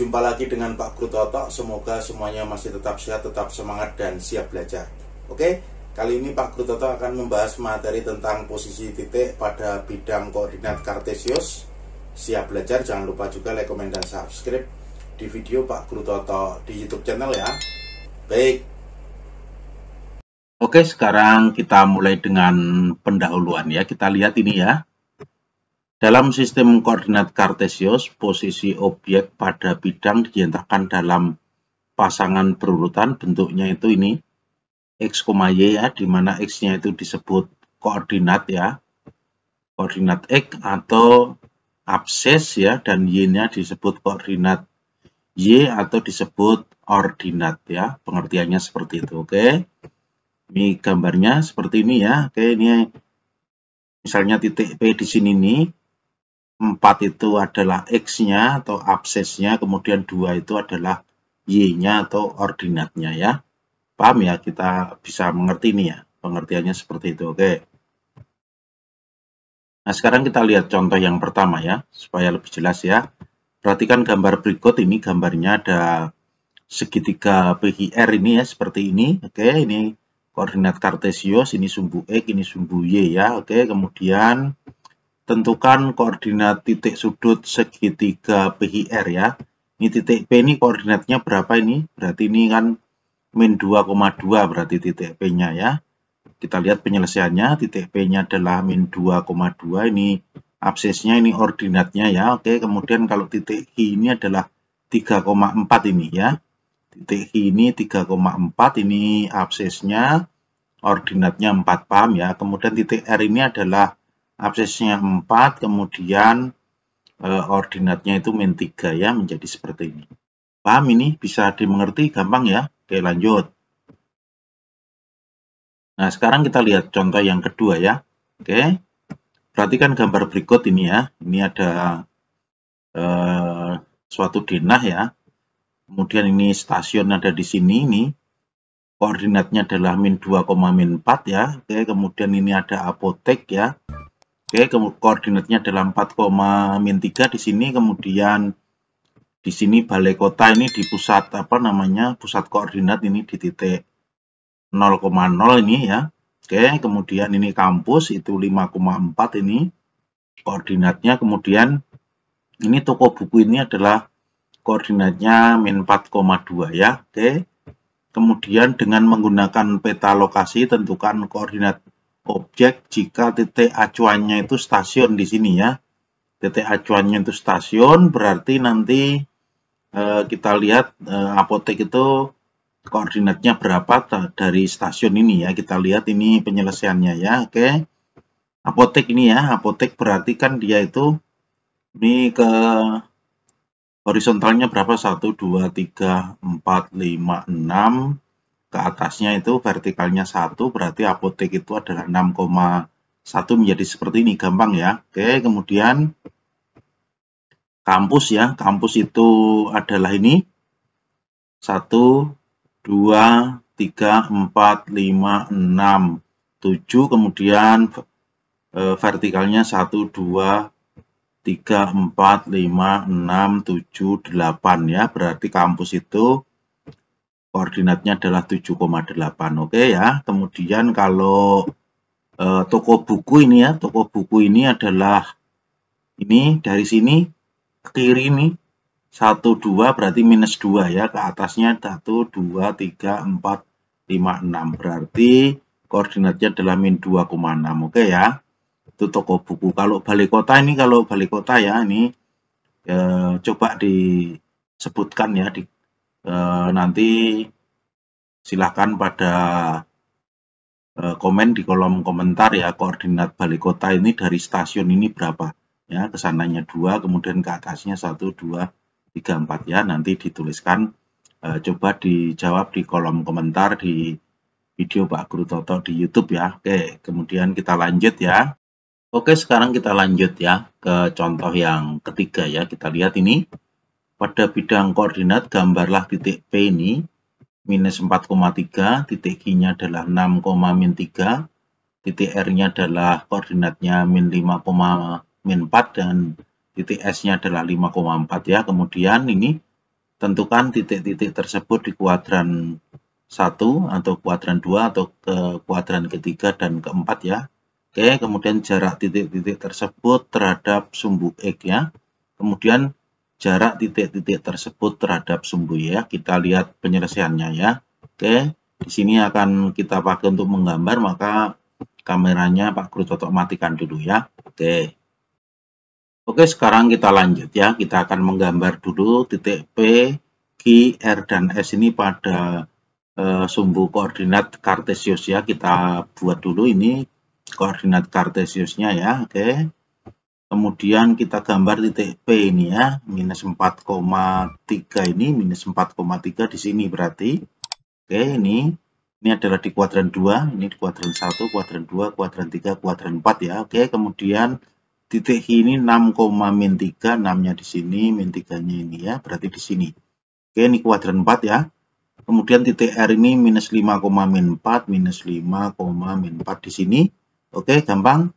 Jumpa lagi dengan Pak Guru Toto. Semoga semuanya masih tetap sehat, tetap semangat, dan siap belajar. Oke, kali ini Pak Guru Toto akan membahas materi tentang posisi titik pada bidang koordinat kartesius. Siap belajar, jangan lupa juga like, komen, dan subscribe di video Pak Guru Toto di YouTube channel ya. Baik. Oke, sekarang kita mulai dengan pendahuluan ya. Kita lihat ini ya. Dalam sistem koordinat kartesius, posisi objek pada bidang dinyatakan dalam pasangan berurutan. Bentuknya itu ini X, Y ya, di mana X-nya itu disebut koordinat ya. Koordinat X atau abses ya, dan Y-nya disebut koordinat Y atau disebut ordinat ya. Pengertiannya seperti itu, oke. Ini gambarnya seperti ini ya. Oke, ini misalnya titik P di sini nih. 4 itu adalah X-nya atau absesnya, kemudian 2 itu adalah Y-nya atau ordinatnya ya. Paham ya? Kita bisa mengerti ini ya. Pengertiannya seperti itu, oke. Nah, sekarang kita lihat contoh yang pertama ya, supaya lebih jelas ya. Perhatikan gambar berikut, ini gambarnya ada segitiga PQR ini ya, seperti ini. Oke, ini koordinat kartesius, ini sumbu X, ini sumbu Y ya. Oke, kemudian tentukan koordinat titik sudut segitiga PQR ya. Ini titik P ini koordinatnya berapa ini? Berarti ini kan min 2,2 berarti titik P-nya ya. Kita lihat penyelesaiannya, titik P-nya adalah min 2,2, ini absesnya, ini ordinatnya ya. Oke, kemudian kalau titik Q ini adalah 3,4 ini ya. Titik Q ini 3,4, ini absesnya, ordinatnya 4, paham ya. Kemudian titik R ini adalah absesnya 4, kemudian ordinatnya itu min 3 ya, menjadi seperti ini. Paham ini? Bisa dimengerti? Gampang ya? Oke, lanjut. Nah, sekarang kita lihat contoh yang kedua ya. Oke, perhatikan gambar berikut ini ya. Ini ada suatu denah ya. Kemudian ini stasiun ada di sini, ini koordinatnya adalah min 2,4 ya. Oke, kemudian ini ada apotek ya. Oke, koordinatnya adalah 4,3 di sini, kemudian di sini balai kota ini di pusat pusat koordinat ini di titik 0,0 ini ya. Oke, kemudian ini kampus itu 5,4 ini koordinatnya, kemudian ini toko buku ini adalah koordinatnya min 4,2 ya. Oke. Kemudian dengan menggunakan peta lokasi tentukan koordinat objek jika titik acuannya itu stasiun di sini ya. Titik acuannya itu stasiun, berarti nanti kita lihat apotek itu koordinatnya berapa dari stasiun ini ya. Kita lihat ini penyelesaiannya ya. Oke. Apotek ini ya, apotek berarti kan dia itu ini ke horizontalnya berapa? 1, 2, 3, 4, 5, 6. Ke atasnya itu vertikalnya 1, berarti apotek itu adalah 6,1, menjadi seperti ini, gampang ya. Oke, kemudian kampus ya, kampus itu adalah ini 1, 2, 3, 4, 5, 6, 7, kemudian vertikalnya 1, 2, 3, 4, 5, 6, 7, 8 ya, berarti kampus itu koordinatnya adalah 7,8. Oke ya. Kemudian kalau toko buku ini ya, toko buku ini adalah ini dari sini ke kiri ini 1, 2 berarti minus 2 ya, ke atasnya 1, 2, 3, 4, 5, 6 berarti koordinatnya adalah min 2,6. Oke ya. Itu toko buku. Kalau balai kota ini, kalau balai kota ya, ini coba disebutkan ya di nanti silahkan pada komen di kolom komentar ya, koordinat balai kota ini dari stasiun ini berapa ya, kesananya 2, kemudian ke atasnya 1, 2, 3, 4 ya, nanti dituliskan, coba dijawab di kolom komentar di video Pak Guru Toto di YouTube ya. Oke, kemudian kita lanjut ya. Oke, sekarang kita lanjut ya ke contoh yang ketiga ya. Kita lihat ini. Pada bidang koordinat, gambarlah titik P ini, minus 4,3, titik Q-nya adalah 6,-3, titik R-nya adalah koordinatnya min 5,-4, dan titik S-nya adalah 5,4 ya. Kemudian ini tentukan titik-titik tersebut di kuadran 1 atau kuadran 2 atau ke kuadran ketiga dan keempat ya. Oke, kemudian jarak titik-titik tersebut terhadap sumbu X ya. Kemudian jarak titik-titik tersebut terhadap sumbu Y ya. Kita lihat penyelesaiannya ya. Oke, di sini akan kita pakai untuk menggambar, maka kameranya Pak Guru Toto matikan dulu ya. Oke, sekarang kita lanjut ya. Kita akan menggambar dulu titik P, Q, R, dan S ini pada sumbu koordinat Kartesius ya. Kita buat dulu ini koordinat Kartesiusnya ya. Oke. Kemudian kita gambar titik P ini ya, minus 4,3 ini, minus 4,3 di sini berarti. Oke, ini adalah di kuadran 2, ini di kuadran 1, kuadran 2, kuadran 3, kuadran 4 ya. Oke, kemudian titik ini 6,-3, 6-nya di sini, min 3-nya ini ya, berarti di sini. Oke, ini kuadran 4 ya. Kemudian titik R ini minus 5,-4, minus 5,-4 di sini. Oke, gampang.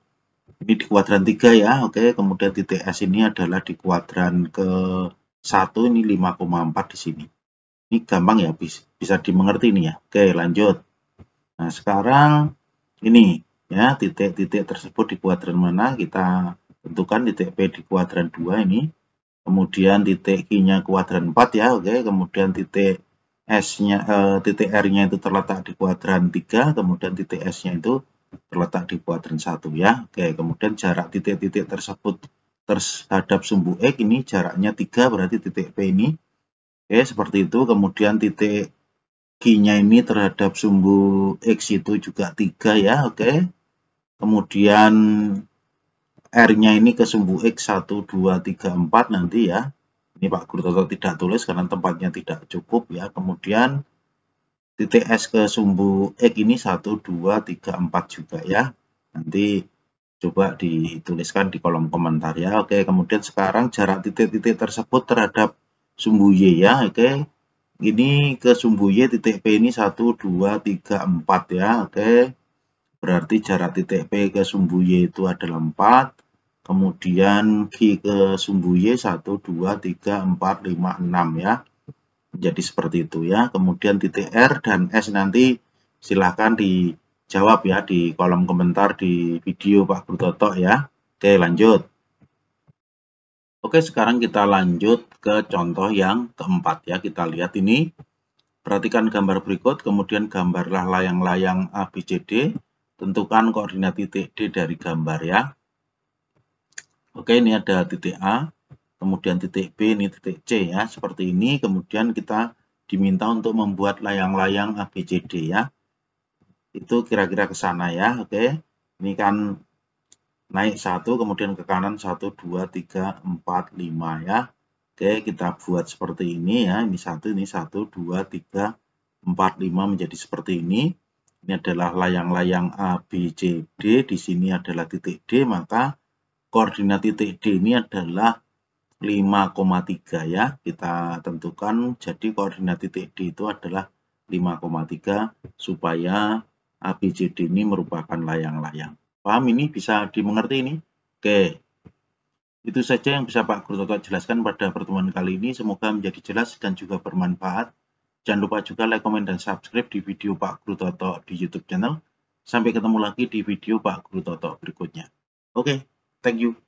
Ini di kuadran 3 ya. Oke, kemudian titik S ini adalah di kuadran ke-1, ini 5,4 di sini. Ini gampang ya, bisa dimengerti ini ya. Oke, lanjut. Nah, sekarang ini ya, titik-titik tersebut di kuadran mana? Kita tentukan titik P di kuadran 2 ini. Kemudian titik Q-nya kuadran 4 ya. Oke, kemudian titik S-nya, titik R-nya itu terletak di kuadran 3, kemudian titik S-nya itu terletak di kuadran 1 ya. Oke, kemudian jarak titik-titik tersebut terhadap sumbu X ini jaraknya 3, berarti titik P ini. Oke, seperti itu. Kemudian titik Q-nya ini terhadap sumbu X itu juga 3 ya. Oke. Kemudian R-nya ini ke sumbu X 1, 2, 3, 4 nanti ya. Ini Pak Guru Toto tidak tulis karena tempatnya tidak cukup ya. Kemudian titik S ke sumbu X ini 1, 2, 3, 4 juga ya. Nanti coba dituliskan di kolom komentar ya. Oke, kemudian sekarang jarak titik-titik tersebut terhadap sumbu Y ya. Oke, ini ke sumbu Y titik P ini 1, 2, 3, 4 ya. Oke, berarti jarak titik P ke sumbu Y itu adalah 4. Kemudian Q ke sumbu Y 1, 2, 3, 4, 5, 6 ya. Jadi seperti itu ya. Kemudian titik R dan S nanti silahkan dijawab ya di kolom komentar di video Pak Guru Toto ya. Oke, lanjut. Oke, sekarang kita lanjut ke contoh yang keempat ya. Kita lihat ini. Perhatikan gambar berikut, kemudian gambarlah layang-layang ABCD. Tentukan koordinat titik D dari gambar ya. Oke, ini ada titik A, kemudian titik B, ini titik C ya, seperti ini. Kemudian kita diminta untuk membuat layang-layang ABCD ya. Itu kira-kira ke sana ya, oke. Ini kan naik 1, kemudian ke kanan 1, 2, 3, 4, 5 ya. Oke, kita buat seperti ini ya. Ini 1, 2, 3, 4, 5 menjadi seperti ini. Ini adalah layang-layang ABCD, di sini adalah titik D, maka koordinat titik D ini adalah 5,3 ya. Kita tentukan, jadi koordinat titik D itu adalah 5,3 supaya ABCD ini merupakan layang-layang. Paham ini? Bisa dimengerti ini? Oke. Itu saja yang bisa Pak Guru Toto jelaskan pada pertemuan kali ini. Semoga menjadi jelas dan juga bermanfaat. Jangan lupa juga like, komen, dan subscribe di video Pak Guru Toto di YouTube channel. Sampai ketemu lagi di video Pak Guru Toto berikutnya. Oke. Thank you.